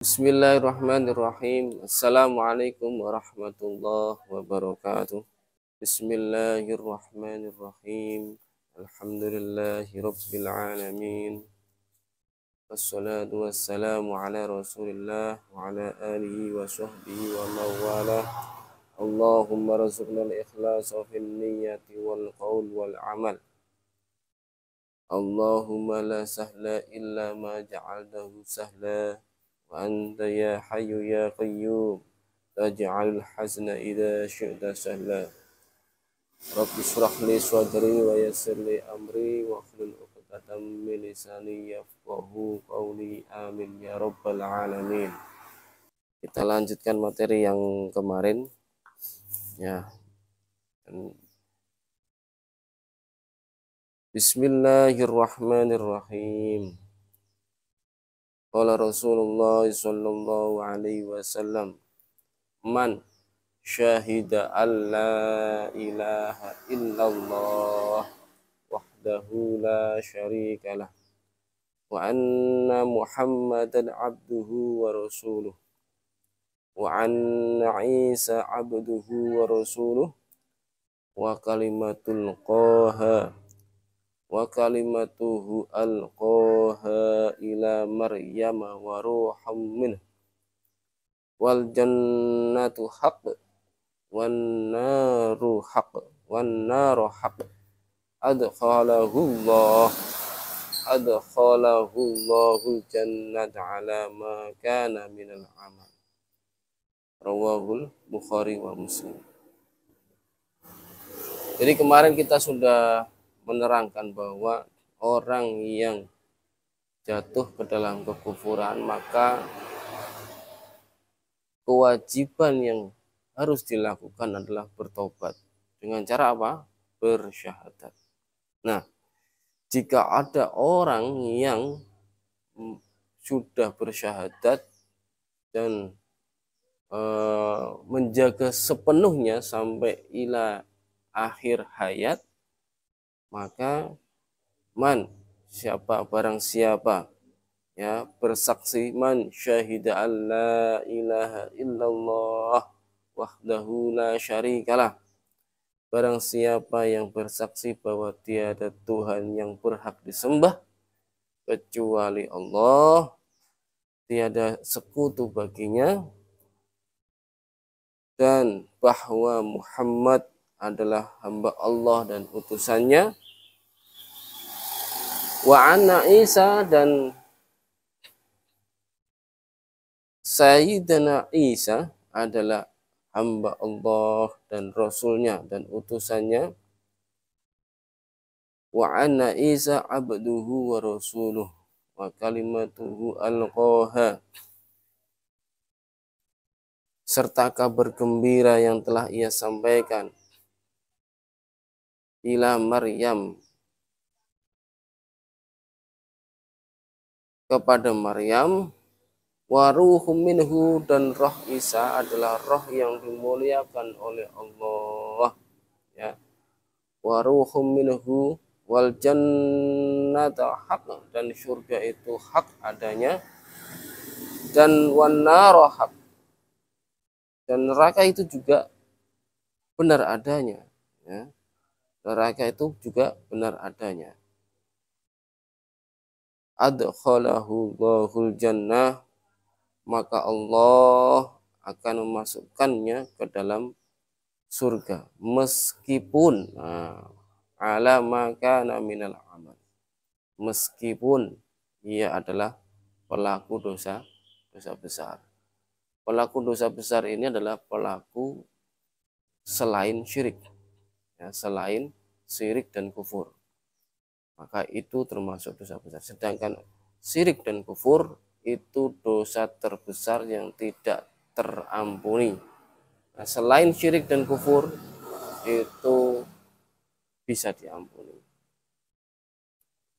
Bismillahirrahmanirrahim. Assalamualaikum warahmatullahi wabarakatuh. Bismillahirrahmanirrahim. Alhamdulillahi rabbil alamin. Wassalatu wassalamu ala rasulillah wa ala alihi wa sahbihi wa mawala. Allahumma razuqna al-ikhlasa fil niyyati wal qawl wal amal. Allahumma la sahla illa ma ja'altahu sahla. Wa anta ya hayyu ya qayyum taj'alul hazna idza syi'ta sahla. Rabbi shrah li sadri wa yassir li amri wa hlul 'uqdatam min lisani yafqahu qawli. Amin ya rabbal alamin. Kita lanjutkan materi yang kemarin ya. Bismillahirrahmanirrahim. Qala Rasulullah sallallahu alaihi wasallam, man syahida alla ilaha illallah wahdahu la syarikalah wa anna Muhammadan abduhu wa rasuluh wa anna Isa abduhu wa rasuluh wa kalimatul qaha wa kalimatuhu alqaha ila Maryam wa ruham min wal jannatu haqq wan naru haqq adkhalahul jannata ala ma kana minal amal. Rawahul Bukhari wa Muslim. Jadi kemarin kita sudah menerangkan bahwa orang yang jatuh ke dalam kekufuran, maka kewajiban yang harus dilakukan adalah bertobat. Dengan cara apa? Bersyahadat. Nah, jika ada orang yang sudah bersyahadat dan menjaga sepenuhnya sampai ila akhir hayat, maka barang siapa ya bersaksi man syahida alla ilaha illallah wahdahu la syarikalah, barang siapa yang bersaksi bahwa tiada Tuhan yang berhak disembah kecuali Allah, tiada sekutu baginya, dan bahwa Muhammad adalah hamba Allah dan utusannya, wa anna Isa, dan Sayyidina Isa adalah hamba Allah dan Rasulnya dan utusannya, wa anna Isa abduhu wa rasuluh wa kalimatuhu alqaha, serta kabar gembira yang telah ia sampaikan ila Maryam, kepada Maryam, wa ruhum minhu, dan roh Isa adalah roh yang dimuliakan oleh Allah ya. Wa ruhum minhu wal jannata haq, dan surga itu hak adanya, dan wan nar haq, dan neraka itu juga benar adanya ya. Neraka itu juga benar adanya. Adkhalahu Allahul jannah, maka Allah akan memasukkannya ke dalam surga meskipun ala ma kana minal amal, meskipun ia adalah pelaku dosa besar. Pelaku dosa besar ini adalah pelaku selain syirik ya, selain syirik dan kufur, maka itu termasuk dosa besar. Sedangkan syirik dan kufur itu dosa terbesar yang tidak terampuni. Nah, selain syirik dan kufur itu bisa diampuni.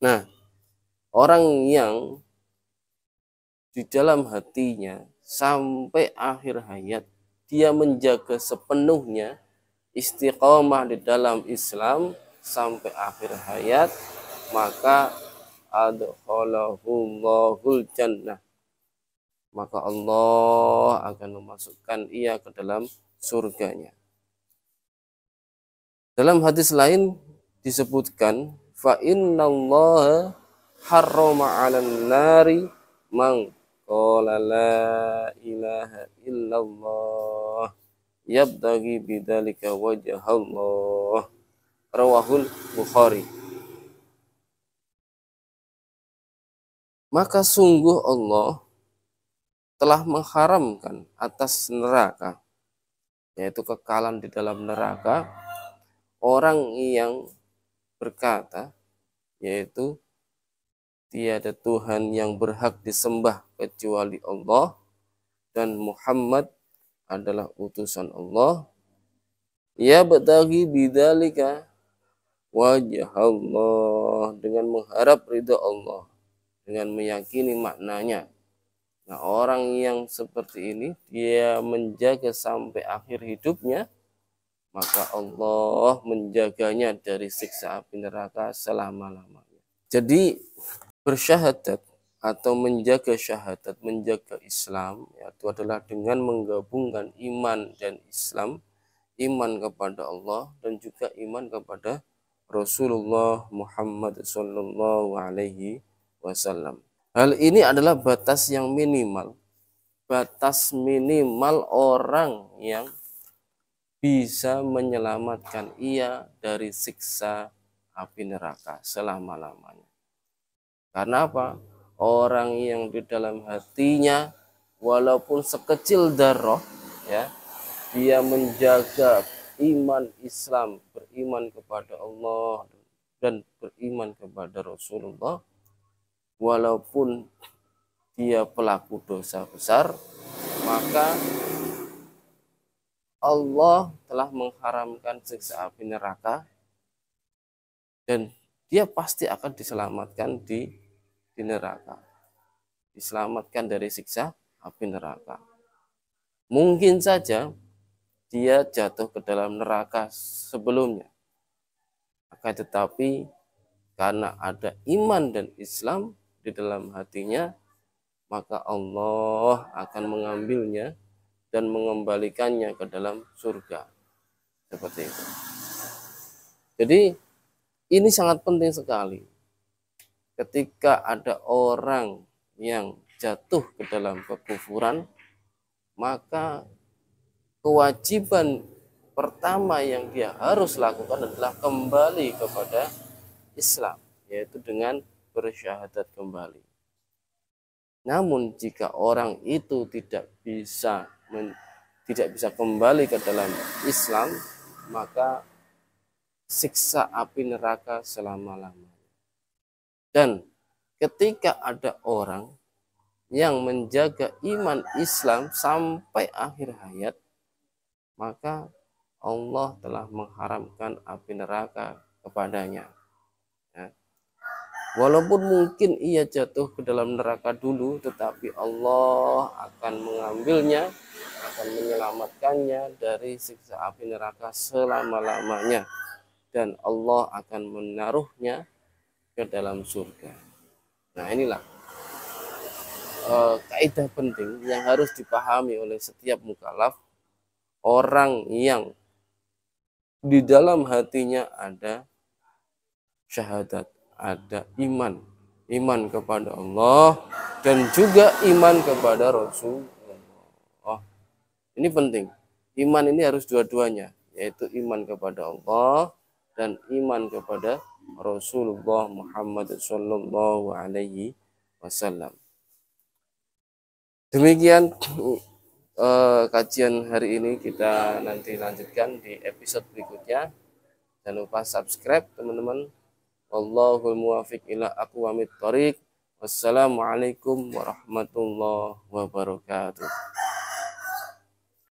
Nah, orang yang di dalam hatinya sampai akhir hayat dia menjaga sepenuhnya istiqomah di dalam Islam sampai akhir hayat, maka adkhalahul jannah, maka Allah akan memasukkan ia ke dalam surganya. Dalam hadis lain disebutkan, fa innallaha harrama 'alan nari man qala la ilaha illallah yabtaghi bidzalika wajhallah. Rawahul Bukhari. Maka sungguh Allah telah mengharamkan atas neraka, yaitu kekalan di dalam neraka, orang yang berkata, yaitu tiada Tuhan yang berhak disembah kecuali Allah dan Muhammad adalah utusan Allah, ya bagi bidzalika wajah Allah, dengan mengharap ridha Allah, dengan meyakini maknanya. Nah, orang yang seperti ini dia menjaga sampai akhir hidupnya, maka Allah menjaganya dari siksa api neraka selama-lamanya. Jadi bersyahadat atau menjaga syahadat, menjaga Islam, yaitu adalah dengan menggabungkan iman dan Islam, iman kepada Allah dan juga iman kepada Rasulullah Muhammad Sallallahu Alaihi Wasallam. Hal ini adalah batas yang minimal, batas minimal orang yang bisa menyelamatkan ia dari siksa api neraka selama-lamanya. Karena apa? Orang yang di dalam hatinya walaupun sekecil darah, ya, dia menjaga iman Islam, beriman kepada Allah dan beriman kepada Rasulullah, walaupun dia pelaku dosa besar, maka Allah telah mengharamkan siksa api neraka dan dia pasti akan diselamatkan di neraka, diselamatkan dari siksa api neraka. Mungkin saja dia jatuh ke dalam neraka sebelumnya, akan tetapi karena ada iman dan Islam di dalam hatinya, maka Allah akan mengambilnya dan mengembalikannya ke dalam surga. Seperti itu. Jadi ini sangat penting sekali. Ketika ada orang yang jatuh ke dalam kekufuran, maka kewajiban pertama yang dia harus lakukan adalah kembali kepada Islam, yaitu dengan bersyahadat kembali. Namun jika orang itu tidak bisa kembali ke dalam Islam, maka siksa api neraka selama-lamanya. Dan ketika ada orang yang menjaga iman Islam sampai akhir hayat, maka Allah telah mengharamkan api neraka kepadanya. Ya. Walaupun mungkin ia jatuh ke dalam neraka dulu, tetapi Allah akan mengambilnya, akan menyelamatkannya dari siksa api neraka selama-lamanya. Dan Allah akan menaruhnya ke dalam surga. Nah, inilah kaidah penting yang harus dipahami oleh setiap mukallaf, orang yang di dalam hatinya ada syahadat, ada iman kepada Allah dan juga iman kepada Rasulullah. Ini penting. Iman ini harus dua-duanya, yaitu iman kepada Allah dan iman kepada Rasulullah Muhammad Sallallahu Alaihi Wasallam. Demikian kajian hari ini, kita nanti lanjutkan di episode berikutnya. Jangan lupa subscribe teman-teman. Wallahul muwaffiq ila aqwamit thoriq. Wassalamualaikum warahmatullahi wabarakatuh.